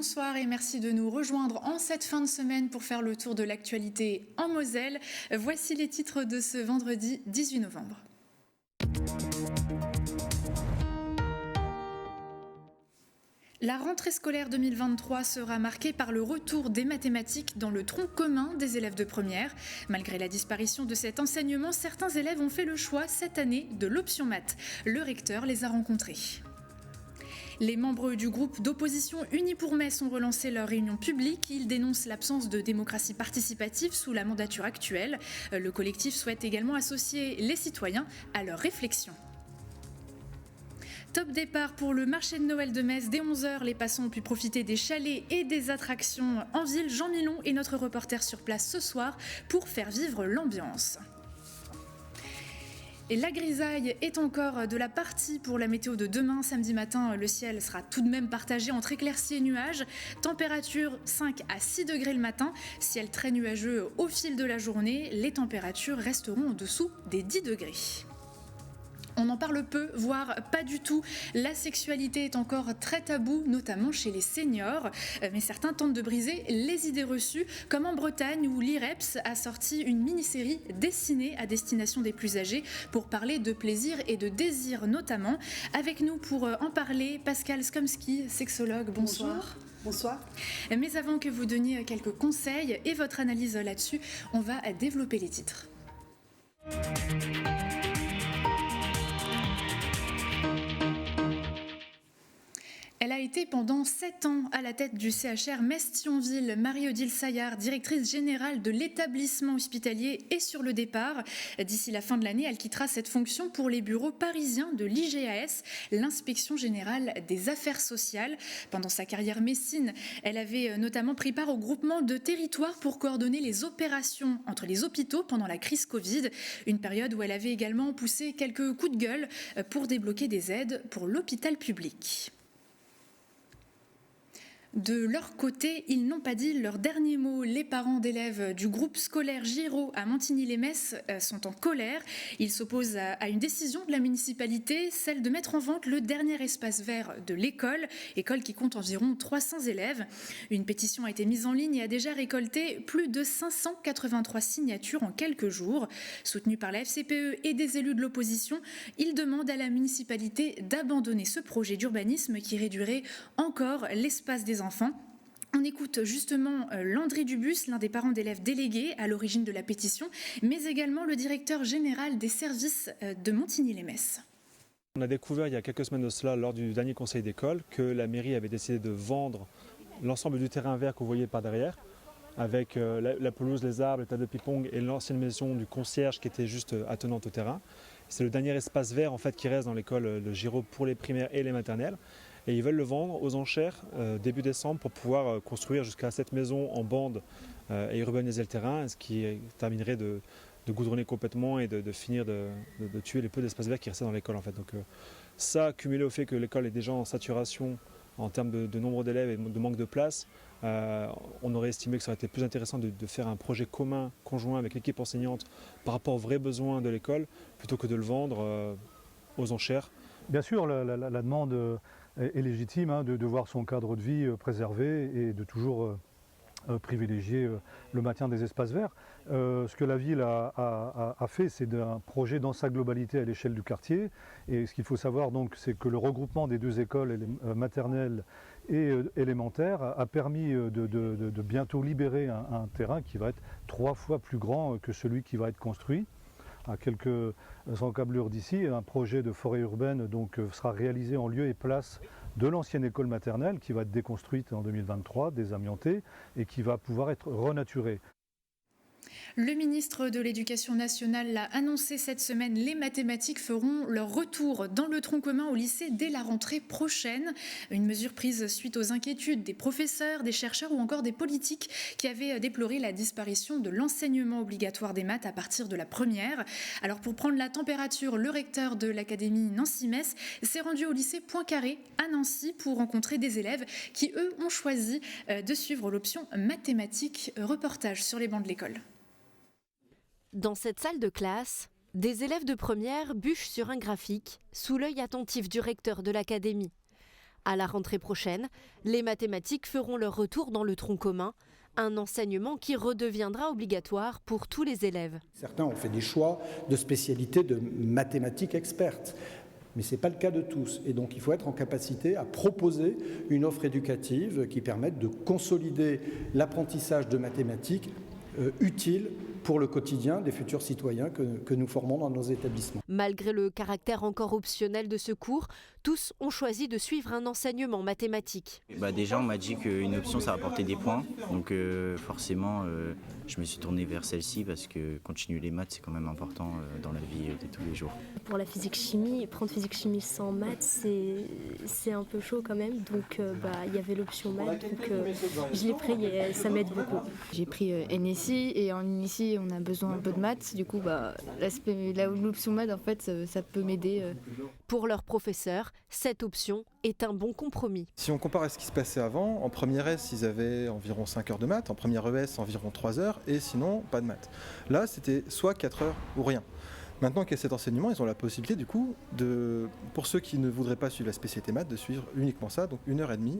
bonsoir et merci de nous rejoindre en cette fin de semaine pour faire le tour de l'actualité en Moselle. Voici les titres de ce vendredi 18 novembre. La rentrée scolaire 2023 sera marquée par le retour des mathématiques dans le tronc commun des élèves de première. Malgré la disparition de cet enseignement, certains élèves ont fait le choix cette année de l'option maths. Le recteur les a rencontrés. Les membres du groupe d'opposition Unis pour Metz ont relancé leur réunion publique. Ils dénoncent l'absence de démocratie participative sous la mandature actuelle. Le collectif souhaite également associer les citoyens à leurs réflexions. Top départ pour le marché de Noël de Metz. Dès 11h, les passants ont pu profiter des chalets et des attractions en ville. Jean Milon est notre reporter sur place ce soir pour faire vivre l'ambiance. Et la grisaille est encore de la partie pour la météo de demain. Samedi matin, le ciel sera tout de même partagé entre éclaircies et nuages. Température 5 à 6 degrés le matin. Ciel très nuageux au fil de la journée. Les températures resteront en dessous des 10 degrés. On en parle peu, voire pas du tout. La sexualité est encore très taboue, notamment chez les seniors. Mais certains tentent de briser les idées reçues, comme en Bretagne où l'IREPS a sorti une mini-série dessinée à destination des plus âgés pour parler de plaisir et de désir notamment. Avec nous pour en parler, Pascal Skomski, sexologue, bonsoir. Bonsoir. Mais avant que vous donniez quelques conseils et votre analyse là-dessus, on va développer les titres. Elle a été pendant 7 ans à la tête du CHR Metz-Thionville. Marie-Odile Saillard, directrice générale de l'établissement hospitalier, est sur le départ. D'ici la fin de l'année, elle quittera cette fonction pour les bureaux parisiens de l'IGAS, l'Inspection générale des affaires sociales. Pendant sa carrière messine, elle avait notamment pris part au groupement de territoire pour coordonner les opérations entre les hôpitaux pendant la crise Covid. Une période où elle avait également poussé quelques coups de gueule pour débloquer des aides pour l'hôpital public. De leur côté, ils n'ont pas dit leur dernier mot. Les parents d'élèves du groupe scolaire Giraud à Montigny-lès-Metz sont en colère. Ils s'opposent à une décision de la municipalité, celle de mettre en vente le dernier espace vert de l'école qui compte environ 300 élèves. Une pétition a été mise en ligne et a déjà récolté plus de 583 signatures en quelques jours. Soutenus par la FCPE et des élus de l'opposition, ils demandent à la municipalité d'abandonner ce projet d'urbanisme qui réduirait encore l'espace des enfants. On écoute justement Landry Dubus, l'un des parents d'élèves délégués à l'origine de la pétition, mais également le directeur général des services de Montigny-lès-Metz. On a découvert il y a quelques semaines de cela, lors du dernier conseil d'école, que la mairie avait décidé de vendre l'ensemble du terrain vert que vous voyez par derrière, avec la pelouse, les arbres, les tables de ping-pong et l'ancienne maison du concierge qui était juste attenante au terrain. C'est le dernier espace vert en fait, qui reste dans l'école de Giraud pour les primaires et les maternelles. Et ils veulent le vendre aux enchères début décembre pour pouvoir construire jusqu'à 7 maisons en bande et urbaniser le terrain, ce qui terminerait de goudronner complètement et de finir de tuer les peu d'espace vert qui restaient dans l'école. En fait. Donc, ça, cumulé au fait que l'école est déjà en saturation en termes de nombre d'élèves et de manque de place, on aurait estimé que ça aurait été plus intéressant de faire un projet commun, conjoint avec l'équipe enseignante par rapport aux vrais besoins de l'école, plutôt que de le vendre aux enchères. Bien sûr, la demande est légitime de voir son cadre de vie préservé et de toujours privilégier le maintien des espaces verts. Ce que la ville a fait, c'est un projet dans sa globalité à l'échelle du quartier. Et ce qu'il faut savoir, donc, c'est que le regroupement des deux écoles maternelles et élémentaires a permis de bientôt libérer un terrain qui va être 3 fois plus grand que celui qui va être construit. À quelques encablures d'ici, un projet de forêt urbaine sera réalisé en lieu et place de l'ancienne école maternelle qui va être déconstruite en 2023, désamiantée, et qui va pouvoir être renaturée. Le ministre de l'Éducation nationale l'a annoncé cette semaine, les mathématiques feront leur retour dans le tronc commun au lycée dès la rentrée prochaine. Une mesure prise suite aux inquiétudes des professeurs, des chercheurs ou encore des politiques qui avaient déploré la disparition de l'enseignement obligatoire des maths à partir de la première. Alors pour prendre la température, le recteur de l'académie Nancy-Metz s'est rendu au lycée Poincaré à Nancy pour rencontrer des élèves qui, eux, ont choisi de suivre l'option mathématiques. Reportage sur les bancs de l'école. Dans cette salle de classe, des élèves de première bûchent sur un graphique sous l'œil attentif du recteur de l'académie. À la rentrée prochaine, les mathématiques feront leur retour dans le tronc commun, un enseignement qui redeviendra obligatoire pour tous les élèves. Certains ont fait des choix de spécialités de mathématiques expertes, mais ce n'est pas le cas de tous. Et donc il faut être en capacité à proposer une offre éducative qui permette de consolider l'apprentissage de mathématiques utile pour le quotidien des futurs citoyens que nous formons dans nos établissements. Malgré le caractère encore optionnel de ce cours, tous ont choisi de suivre un enseignement mathématique. Déjà, on m'a dit qu'une option, ça rapportait des points. Donc forcément, je me suis tourné vers celle-ci parce que continuer les maths, c'est quand même important dans la vie de tous les jours. Pour la physique-chimie, prendre physique-chimie sans maths, c'est un peu chaud quand même. Donc il y avait l'option maths, donc je l'ai pris et ça m'aide beaucoup. J'ai pris NSI et en NSI, on a besoin un peu de maths. Du coup, l'option maths, en fait, ça peut m'aider. Pour leurs professeurs, cette option est un bon compromis. Si on compare à ce qui se passait avant, en première S, ils avaient environ 5 heures de maths, en première ES, environ 3 heures, et sinon, pas de maths. Là, c'était soit 4 heures ou rien. Maintenant qu'il y a cet enseignement, ils ont la possibilité, du coup, pour ceux qui ne voudraient pas suivre la spécialité maths, de suivre uniquement ça, donc 1h30,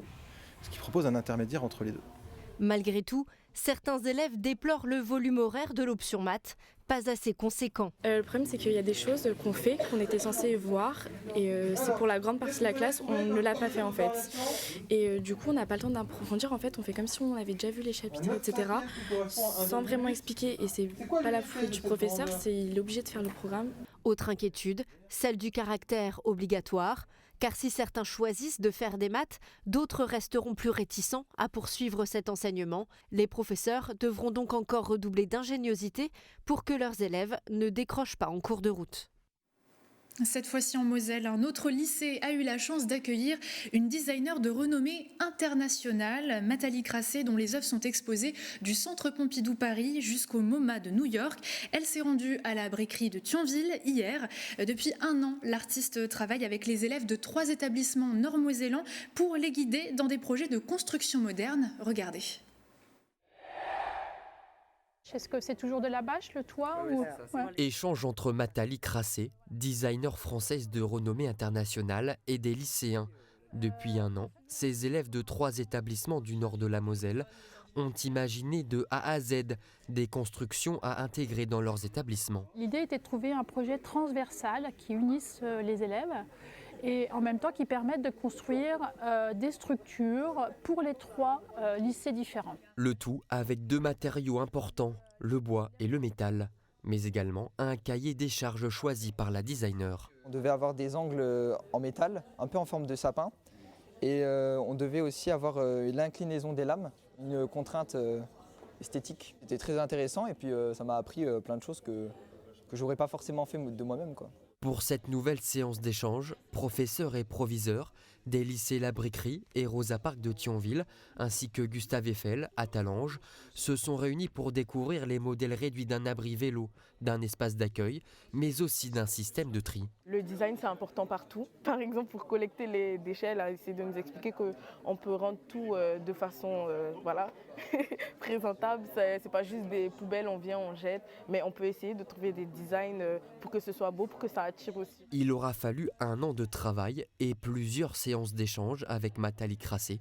ce qui propose un intermédiaire entre les deux. Malgré tout, certains élèves déplorent le volume horaire de l'option maths, pas assez conséquent. Le problème, c'est qu'il y a des choses qu'on fait, qu'on était censé voir, et c'est pour la grande partie de la classe, on ne l'a pas fait en fait. Et du coup, on n'a pas le temps d'approfondir, en fait, on fait comme si on avait déjà vu les chapitres, etc., sans vraiment expliquer, et c'est pas la faute du professeur, il est obligé de faire le programme. Autre inquiétude, celle du caractère obligatoire. Car si certains choisissent de faire des maths, d'autres resteront plus réticents à poursuivre cet enseignement. Les professeurs devront donc encore redoubler d'ingéniosité pour que leurs élèves ne décrochent pas en cours de route. Cette fois-ci en Moselle, un autre lycée a eu la chance d'accueillir une designer de renommée internationale, Nathalie Crasset, dont les œuvres sont exposées du Centre Pompidou Paris jusqu'au MoMA de New York. Elle s'est rendue à la briquerie de Thionville hier. Depuis 1 an, l'artiste travaille avec les élèves de 3 établissements nord-mosellans pour les guider dans des projets de construction moderne. Regardez. Est-ce que c'est toujours de la bâche, le toit ou... Échange entre Nathalie Crasset, designer française de renommée internationale, et des lycéens. Depuis 1 an, ces élèves de 3 établissements du nord de la Moselle ont imaginé de A à Z des constructions à intégrer dans leurs établissements. L'idée était de trouver un projet transversal qui unisse les élèves et en même temps qui permette de construire des structures pour les 3 lycées différents. Le tout avec 2 matériaux importants, le bois et le métal, mais également un cahier des charges choisi par la designer. On devait avoir des angles en métal, un peu en forme de sapin, et on devait aussi avoir l'inclinaison des lames, une contrainte esthétique. C'était très intéressant et puis ça m'a appris plein de choses que j'aurais pas forcément fait de moi-même, quoi. Pour cette nouvelle séance d'échange, professeurs et proviseurs des lycées La Briquerie et Rosa Parks de Thionville, ainsi que Gustave Eiffel à Talange, se sont réunis pour découvrir les modèles réduits d'un abri vélo, d'un espace d'accueil, mais aussi d'un système de tri. Le design, c'est important partout. Par exemple, pour collecter les déchets, elle a essayé de nous expliquer qu'on peut rendre tout de façon présentable. C'est pas juste des poubelles, on vient, on jette, mais on peut essayer de trouver des designs pour que ce soit beau, pour que ça attire aussi. Il aura fallu 1 an de travail et plusieurs séances d'échange avec Nathalie Crasset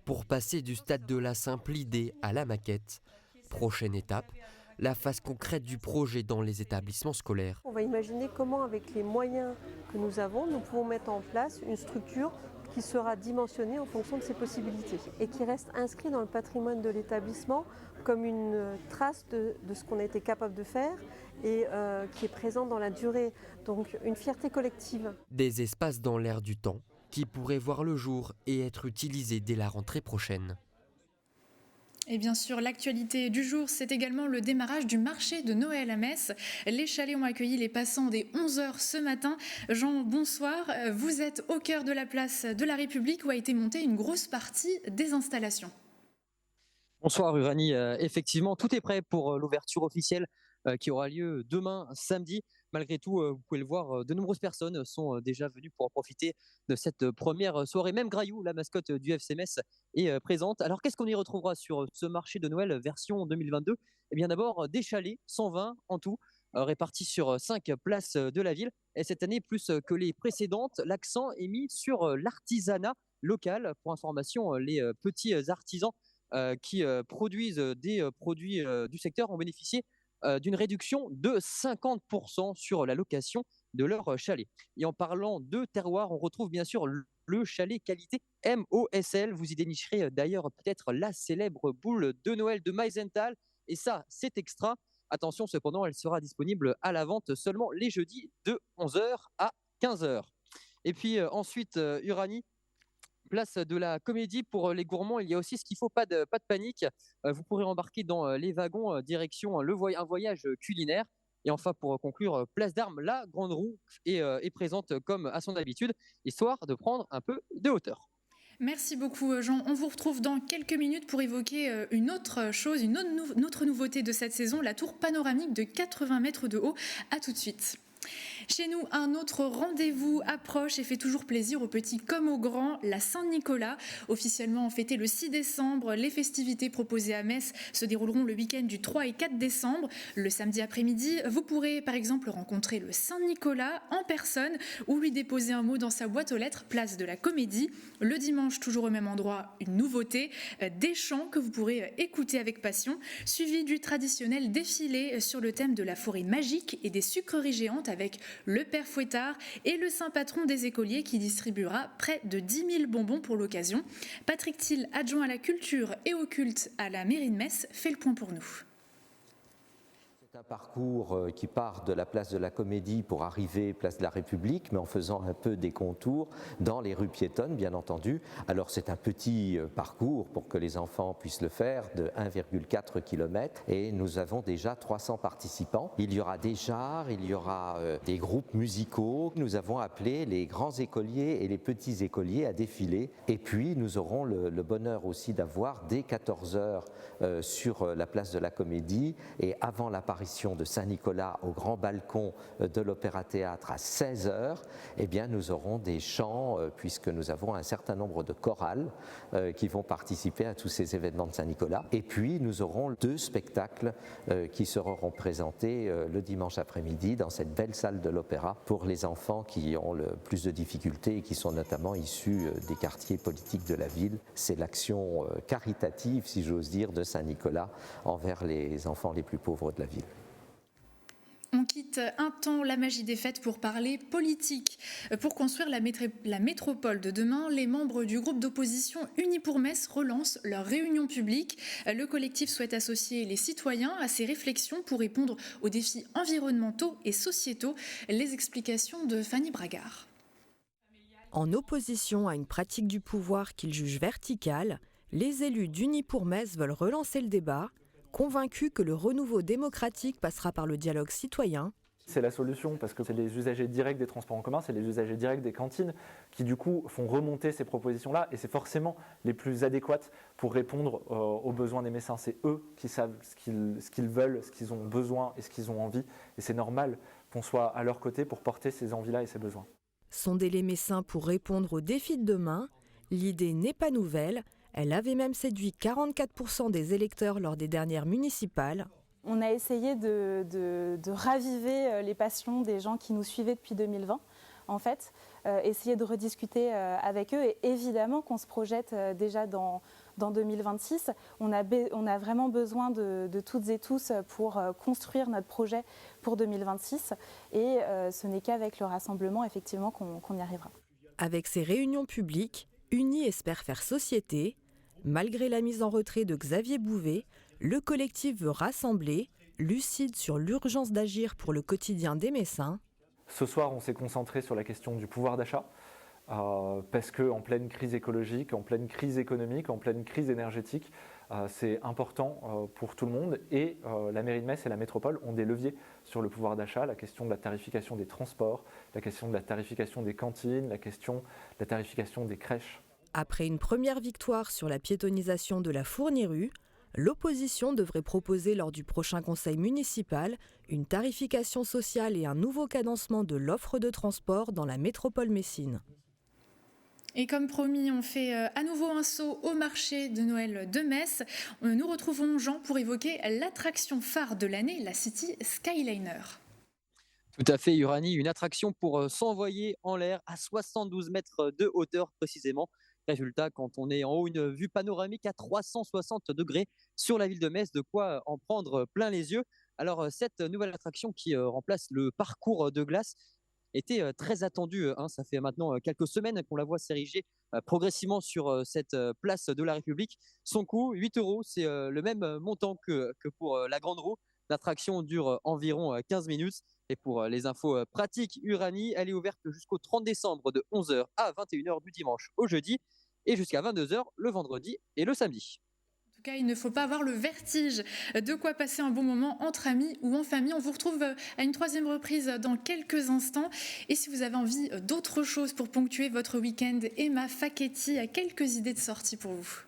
pour passer du stade de la simple idée à la maquette. Prochaine étape, la phase concrète du projet dans les établissements scolaires. On va imaginer comment, avec les moyens que nous avons, nous pouvons mettre en place une structure qui sera dimensionnée en fonction de ses possibilités et qui reste inscrit dans le patrimoine de l'établissement comme une trace de ce qu'on a été capable de faire et qui est présent dans la durée. Donc une fierté collective. Des espaces dans l'air du temps qui pourraient voir le jour et être utilisés dès la rentrée prochaine. Et bien sûr, l'actualité du jour, c'est également le démarrage du marché de Noël à Metz. Les chalets ont accueilli les passants dès 11h ce matin. Jean, bonsoir. Vous êtes au cœur de la place de la République où a été montée une grosse partie des installations. Bonsoir Uranie. Effectivement, tout est prêt pour l'ouverture officielle qui aura lieu demain samedi. Malgré tout, vous pouvez le voir, de nombreuses personnes sont déjà venues pour profiter de cette première soirée. Même Graillou, la mascotte du FC Metz, est présente. Alors qu'est-ce qu'on y retrouvera sur ce marché de Noël version 2022 ? Eh bien d'abord des chalets, 120 en tout, répartis sur 5 places de la ville. Et cette année, plus que les précédentes, l'accent est mis sur l'artisanat local. Pour information, les petits artisans qui produisent des produits du secteur ont bénéficié d'une réduction de 50% sur la location de leur chalet. Et en parlant de terroir, on retrouve bien sûr le chalet qualité MOSL. Vous y dénicherez d'ailleurs peut-être la célèbre boule de Noël de Meisenthal. Et ça, c'est extra. Attention cependant, elle sera disponible à la vente seulement les jeudis de 11h à 15h. Et puis ensuite, Uranie, place de la comédie pour les gourmands. Il y a aussi ce qu'il faut, pas de panique. Vous pourrez embarquer dans les wagons direction un voyage culinaire. Et enfin, pour conclure, place d'Armes, la grande roue est présente comme à son habitude, histoire de prendre un peu de hauteur. Merci beaucoup Jean. On vous retrouve dans quelques minutes pour évoquer une autre chose, une autre nouveauté de cette saison, la tour panoramique de 80 mètres de haut. À tout de suite. Chez nous, un autre rendez-vous approche et fait toujours plaisir aux petits comme aux grands, la Saint-Nicolas. Officiellement fêtée le 6 décembre, les festivités proposées à Metz se dérouleront le week-end du 3 et 4 décembre. Le samedi après-midi, vous pourrez par exemple rencontrer le Saint-Nicolas en personne ou lui déposer un mot dans sa boîte aux lettres, place de la Comédie. Le dimanche, toujours au même endroit, une nouveauté, des chants que vous pourrez écouter avec passion, suivi du traditionnel défilé sur le thème de la forêt magique et des sucreries géantes avec le père Fouettard et le saint patron des écoliers qui distribuera près de 10 000 bonbons pour l'occasion. Patrick Thiel, adjoint à la culture et au culte à la mairie de Metz, fait le point pour nous. C'est un parcours qui part de la place de la Comédie pour arriver place de la République, mais en faisant un peu des contours dans les rues piétonnes, bien entendu. Alors c'est un petit parcours pour que les enfants puissent le faire de 1,4 km et nous avons déjà 300 participants. Il y aura des jarres, il y aura des groupes musicaux. Nous avons appelé les grands écoliers et les petits écoliers à défiler. Et puis nous aurons le bonheur aussi d'avoir dès 14h sur la place de la Comédie et avant l'apparition de Saint-Nicolas au grand balcon de l'Opéra-Théâtre à 16h, eh bien nous aurons des chants puisque nous avons un certain nombre de chorales qui vont participer à tous ces événements de Saint-Nicolas. Et puis nous aurons 2 spectacles qui seront présentés le dimanche après-midi dans cette belle salle de l'Opéra pour les enfants qui ont le plus de difficultés et qui sont notamment issus des quartiers politiques de la ville. C'est l'action caritative, si j'ose dire, de Saint-Nicolas envers les enfants les plus pauvres de la ville. On quitte un temps la magie des fêtes pour parler politique. Pour construire la métropole de demain, les membres du groupe d'opposition Unis pour Metz relancent leur réunion publique. Le collectif souhaite associer les citoyens à ces réflexions pour répondre aux défis environnementaux et sociétaux. Les explications de Fanny Bragard. En opposition à une pratique du pouvoir qu'ils jugent verticale, les élus d'Unis pour Metz veulent relancer le débat, convaincus que le renouveau démocratique passera par le dialogue citoyen. C'est la solution parce que c'est les usagers directs des transports en commun, c'est les usagers directs des cantines qui du coup font remonter ces propositions-là et c'est forcément les plus adéquates pour répondre aux besoins des Messins. C'est eux qui savent ce qu'ils veulent, ce qu'ils ont besoin et ce qu'ils ont envie et c'est normal qu'on soit à leur côté pour porter ces envies-là et ces besoins. Sonder les Messins pour répondre aux défis de demain, l'idée n'est pas nouvelle. Elle avait même séduit 44% des électeurs lors des dernières municipales. On a essayé de raviver les passions des gens qui nous suivaient depuis 2020, en fait, essayer de rediscuter avec eux et évidemment qu'on se projette déjà dans 2026. On a vraiment besoin de toutes et tous pour construire notre projet pour 2026 et ce n'est qu'avec le rassemblement effectivement qu'on y arrivera. Avec ces réunions publiques, Unis espère faire société. Malgré la mise en retrait de Xavier Bouvet, le collectif veut rassembler, lucide sur l'urgence d'agir pour le quotidien des Messins. Ce soir, on s'est concentré sur la question du pouvoir d'achat, parce qu'en pleine crise écologique, en pleine crise économique, en pleine crise énergétique, c'est important pour tout le monde. Et la mairie de Metz et la métropole ont des leviers sur le pouvoir d'achat, la question de la tarification des transports, la question de la tarification des cantines, la question de la tarification des crèches. Après une première victoire sur la piétonnisation de la Fournier-Rue, l'opposition devrait proposer lors du prochain conseil municipal une tarification sociale et un nouveau cadencement de l'offre de transport dans la métropole messine. Et comme promis, on fait à nouveau un saut au marché de Noël de Metz. Nous retrouvons Jean pour évoquer l'attraction phare de l'année, la City Skyliner. Tout à fait, Uranie, une attraction pour s'envoyer en l'air à 72 mètres de hauteur précisément. Résultat, quand on est en haut, une vue panoramique à 360 degrés sur la ville de Metz, de quoi en prendre plein les yeux. Alors, cette nouvelle attraction qui remplace le parcours de glace était très attendue, hein. Ça fait maintenant quelques semaines qu'on la voit s'ériger progressivement sur cette place de la République. Son coût, 8 euros, c'est le même montant que pour la Grande Roue. L'attraction dure environ 15 minutes. Et pour les infos pratiques, Uranie, elle est ouverte jusqu'au 30 décembre de 11h à 21h du dimanche au jeudi et jusqu'à 22h le vendredi et le samedi. En tout cas, il ne faut pas avoir le vertige. De quoi passer un bon moment entre amis ou en famille. On vous retrouve à une 3e reprise dans quelques instants. Et si vous avez envie d'autre chose pour ponctuer votre week-end, Emma Facchetti a quelques idées de sortie pour vous.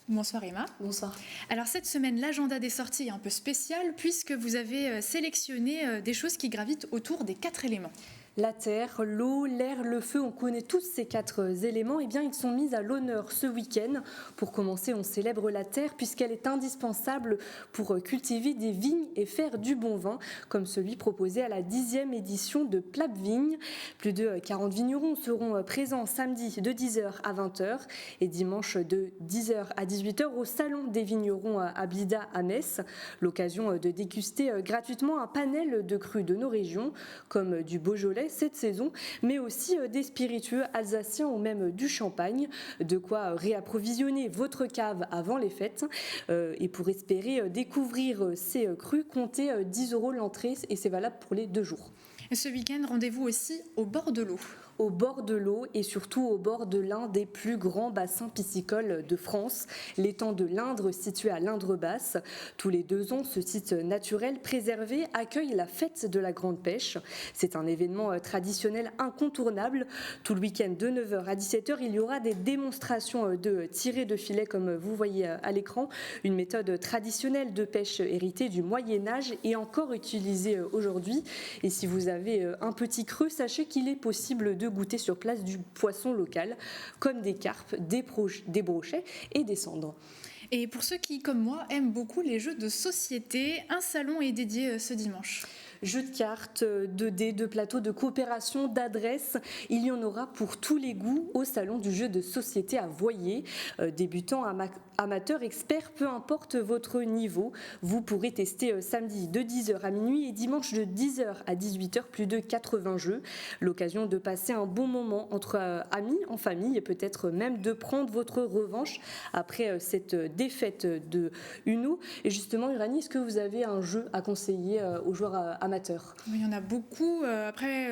Bonsoir Emma. Bonsoir. Alors cette semaine, l'agenda des sorties est un peu spécial puisque vous avez sélectionné des choses qui gravitent autour des 4 éléments. La terre, l'eau, l'air, le feu, on connaît tous ces 4 éléments. Eh bien, ils sont mis à l'honneur ce week-end. Pour commencer, on célèbre la terre puisqu'elle est indispensable pour cultiver des vignes et faire du bon vin, comme celui proposé à la 10e édition de Plap Vigne. Plus de 40 vignerons seront présents samedi de 10h à 20h et dimanche de 10h à 18h au Salon des vignerons à Blida à Metz. L'occasion de déguster gratuitement un panel de crus de nos régions, comme du Beaujolais cette saison, mais aussi des spiritueux alsaciens ou même du champagne, de quoi réapprovisionner votre cave avant les fêtes. Et pour espérer découvrir ces crus, comptez 10 € l'entrée et c'est valable pour les 2 jours. Et ce week-end, rendez-vous aussi au bord de l'eau. Au bord de l'eau et surtout au bord de l'un des plus grands bassins piscicoles de France, l'étang de l'Indre situé à l'Indre-Basse. Tous les 2 ans, ce site naturel préservé accueille la fête de la grande pêche. C'est un événement traditionnel incontournable. Tout le week-end de 9h à 17h, il y aura des démonstrations de tirées de filets comme vous voyez à l'écran. Une méthode traditionnelle de pêche héritée du Moyen-Âge et encore utilisée aujourd'hui. Et si vous avez un petit creux, sachez qu'il est possible de goûter sur place du poisson local, comme des carpes, des brochets et des cendres. Et pour ceux qui, comme moi, aiment beaucoup les jeux de société, un salon est dédié ce dimanche. Jeux de cartes, de dés, de plateaux, de coopération, d'adresses. Il y en aura pour tous les goûts au salon du jeu de société à Voyer. Débutants, amateurs, experts, peu importe votre niveau, vous pourrez tester samedi de 10h à minuit et dimanche de 10h à 18h plus de 80 jeux. L'occasion de passer un bon moment entre amis, en famille et peut-être même de prendre votre revanche après cette défaite de Uno. Et justement, Uranie, est-ce que vous avez un jeu à conseiller aux joueurs amateurs? Il y en a beaucoup. Après,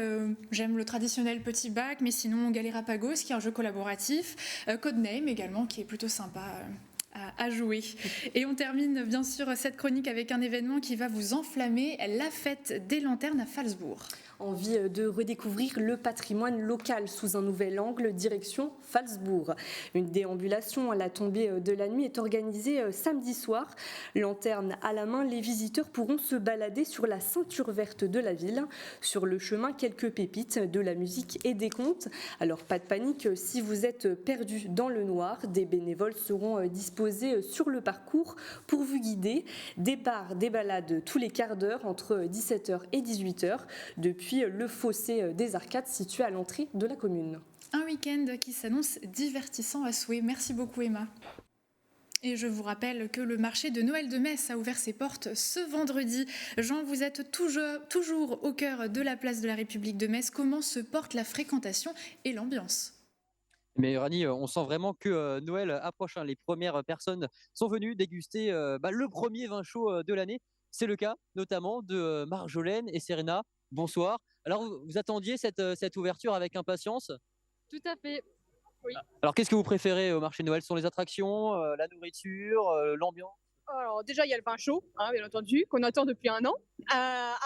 j'aime le traditionnel petit bac, mais sinon Galérapagos, qui est un jeu collaboratif. Codename également, qui est plutôt sympa à jouer. Et on termine bien sûr cette chronique avec un événement qui va vous enflammer, la fête des lanternes à Phalsbourg. Envie de redécouvrir le patrimoine local sous un nouvel angle, direction Phalsbourg. Une déambulation à la tombée de la nuit est organisée samedi soir. Lanterne à la main, les visiteurs pourront se balader sur la ceinture verte de la ville. Sur le chemin, quelques pépites, de la musique et des contes. Alors pas de panique, si vous êtes perdu dans le noir, des bénévoles seront disposés sur le parcours pour vous guider. Départ des balades tous les quarts d'heure entre 17h et 18h. Depuis le fossé des Arcades situé à l'entrée de la commune. Un week-end qui s'annonce divertissant à souhait. Merci beaucoup Emma. Et je vous rappelle que le marché de Noël de Metz a ouvert ses portes ce vendredi. Jean, vous êtes toujours au cœur de la place de la République de Metz. Comment se porte la fréquentation et l'ambiance ? Mais Rani, on sent vraiment que Noël approche. Les premières personnes sont venues déguster le premier vin chaud de l'année. C'est le cas notamment de Marjolaine et Serena. Bonsoir. Alors, vous attendiez cette ouverture avec impatience ? Tout à fait, oui. Alors, qu'est-ce que vous préférez au marché de Noël ? Ce sont les attractions, la nourriture, l'ambiance ? Alors, déjà, il y a le vin chaud, bien entendu, qu'on attend depuis 1 an.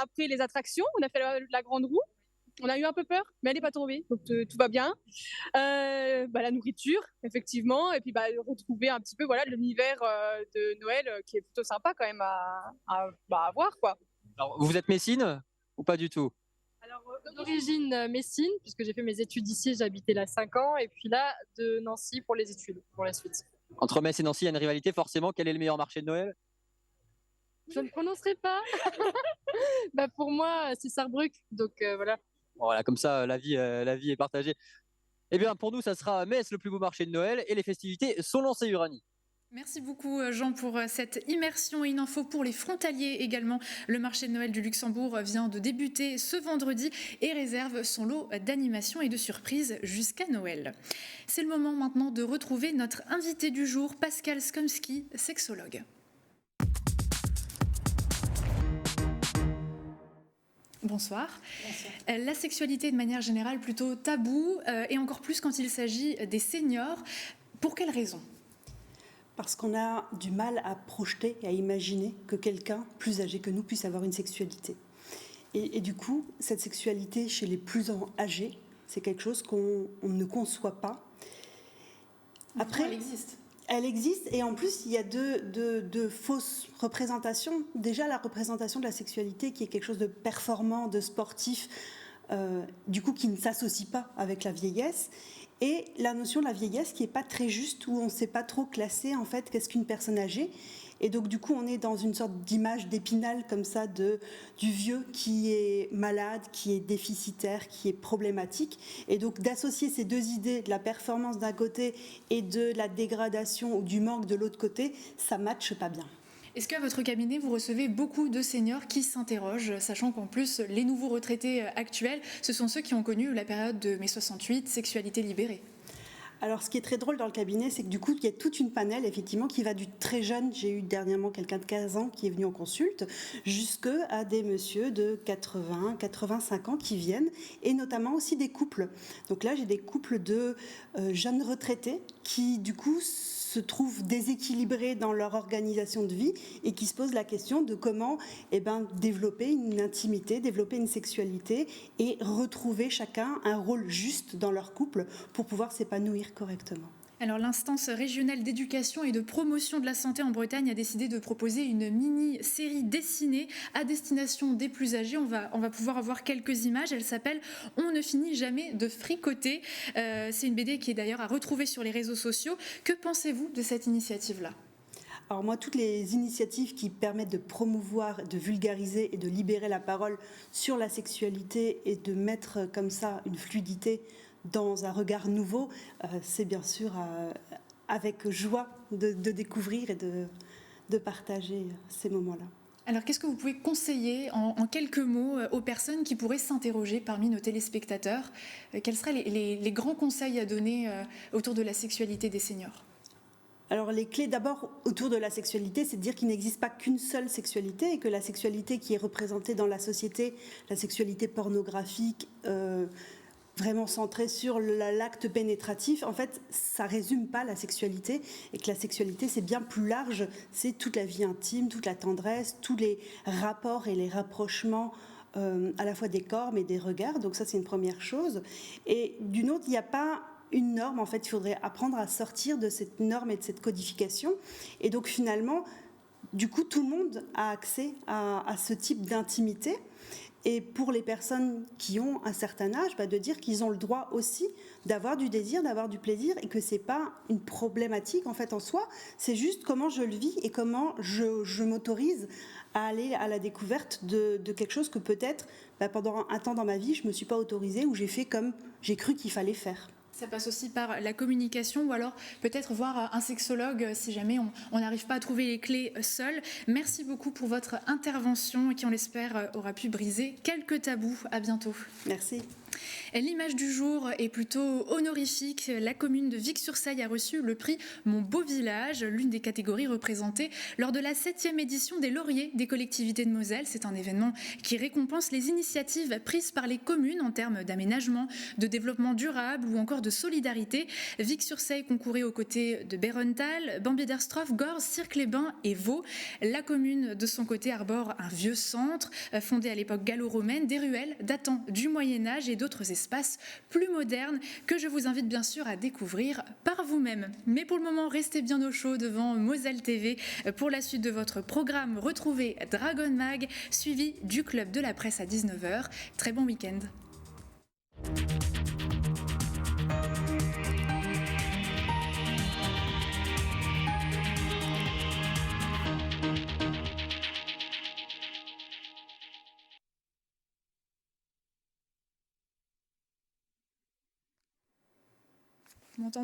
Après, les attractions, on a fait la grande roue. On a eu un peu peur, mais elle n'est pas tombée, donc tout va bien. La nourriture, effectivement, et puis retrouver un petit peu l'univers de Noël qui est plutôt sympa quand même à voir, quoi. Alors, vous êtes messine ou pas du tout ? Alors, d'origine messine, puisque j'ai fait mes études ici, j'ai habité là 5 ans, et puis là, de Nancy pour les études, pour la suite. Entre Metz et Nancy, il y a une rivalité forcément. Quel est le meilleur marché de Noël ? Je ne prononcerai pas. Pour moi, c'est Sarrebruck, donc voilà. Voilà, comme ça, la vie est partagée. Eh bien, pour nous, ça sera Metz, le plus beau marché de Noël, et les festivités sont lancées, Uranie. Merci beaucoup Jean pour cette immersion et une info pour les frontaliers également. Le marché de Noël du Luxembourg vient de débuter ce vendredi et réserve son lot d'animations et de surprises jusqu'à Noël. C'est le moment maintenant de retrouver notre invité du jour, Pascal Skomski, sexologue. Bonsoir. Bonsoir. La sexualité de manière générale plutôt taboue et encore plus quand il s'agit des seniors. Pour quelles raisons ? Parce qu'on a du mal à projeter et à imaginer que quelqu'un plus âgé que nous puisse avoir une sexualité. Et du coup, cette sexualité chez les plus âgés, c'est quelque chose qu'on ne conçoit pas. Après, elle existe. Elle existe, et en plus, il y a deux fausses représentations. Déjà, la représentation de la sexualité qui est quelque chose de performant, de sportif, du coup, qui ne s'associe pas avec la vieillesse. Et la notion de la vieillesse qui n'est pas très juste, où on ne sait pas trop classer en fait qu'est-ce qu'une personne âgée. Et donc du coup on est dans une sorte d'image d'épinal comme ça du vieux qui est malade, qui est déficitaire, qui est problématique. Et donc d'associer ces deux idées, de la performance d'un côté et de la dégradation ou du manque de l'autre côté, ça ne matche pas bien. Est-ce qu'à votre cabinet, vous recevez beaucoup de seniors qui s'interrogent, sachant qu'en plus, les nouveaux retraités actuels, ce sont ceux qui ont connu la période de mai 68, sexualité libérée? Alors, ce qui est très drôle dans le cabinet, c'est que du coup, il y a toute une panel, effectivement, qui va du très jeune, j'ai eu dernièrement quelqu'un de 15 ans qui est venu en consulte, jusqu'à des messieurs de 80, 85 ans qui viennent, et notamment aussi des couples. Donc là, j'ai des couples de jeunes retraités qui, du coup, se trouvent déséquilibrés dans leur organisation de vie et qui se posent la question de comment développer une intimité, développer une sexualité et retrouver chacun un rôle juste dans leur couple pour pouvoir s'épanouir correctement. Alors l'instance régionale d'éducation et de promotion de la santé en Bretagne a décidé de proposer une mini-série dessinée à destination des plus âgés. On va pouvoir avoir quelques images. Elle s'appelle « On ne finit jamais de fricoter ». C'est une BD qui est d'ailleurs à retrouver sur les réseaux sociaux. Que pensez-vous de cette initiative-là ? Alors moi, toutes les initiatives qui permettent de promouvoir, de vulgariser et de libérer la parole sur la sexualité et de mettre comme ça une fluidité dans un regard nouveau, c'est bien sûr avec joie de découvrir et de partager ces moments-là. Alors, qu'est-ce que vous pouvez conseiller en quelques mots aux personnes qui pourraient s'interroger parmi nos téléspectateurs ? Quels seraient les grands conseils à donner autour de la sexualité des seniors ? Alors les clés d'abord autour de la sexualité, c'est de dire qu'il n'existe pas qu'une seule sexualité et que la sexualité qui est représentée dans la société, la sexualité pornographique, vraiment centrée sur l'acte pénétratif, en fait, ça résume pas la sexualité et que la sexualité, c'est bien plus large, c'est toute la vie intime, toute la tendresse, tous les rapports et les rapprochements à la fois des corps mais des regards, donc ça c'est une première chose. Et d'une autre, il n'y a pas une norme, en fait, il faudrait apprendre à sortir de cette norme et de cette codification. Et donc finalement, du coup, tout le monde a accès à ce type d'intimité. Et pour les personnes qui ont un certain âge, de dire qu'ils ont le droit aussi d'avoir du désir, d'avoir du plaisir, et que c'est pas une problématique en fait en soi, c'est juste comment je le vis et comment je m'autorise à aller à la découverte de quelque chose que peut-être pendant un temps dans ma vie je me suis pas autorisée ou j'ai fait comme j'ai cru qu'il fallait faire. Ça passe aussi par la communication ou alors peut-être voir un sexologue si jamais on n'arrive pas à trouver les clés seul. Merci beaucoup pour votre intervention qui, on l'espère, aura pu briser quelques tabous. À bientôt. Merci. L'image du jour est plutôt honorifique. La commune de Vic-sur-Seille a reçu le prix Mon Beau Village, l'une des catégories représentées lors de la 7e édition des Lauriers des collectivités de Moselle. C'est un événement qui récompense les initiatives prises par les communes en termes d'aménagement, de développement durable ou encore de solidarité. Vic-sur-Seille concourait aux côtés de Bérenthal, Bambiederstroff, Gorze, Cirque-les-Bains et Vaud. La commune, de son côté, arbore un vieux centre fondé à l'époque gallo-romaine, des ruelles datant du Moyen-Âge et d'autres espaces plus modernes que je vous invite bien sûr à découvrir par vous-même. Mais pour le moment, restez bien au chaud devant Moselle TV. Pour la suite de votre programme, retrouvez Dragon Mag, suivi du Club de la Presse à 19h. Très bon week-end. Vous m'entendez ?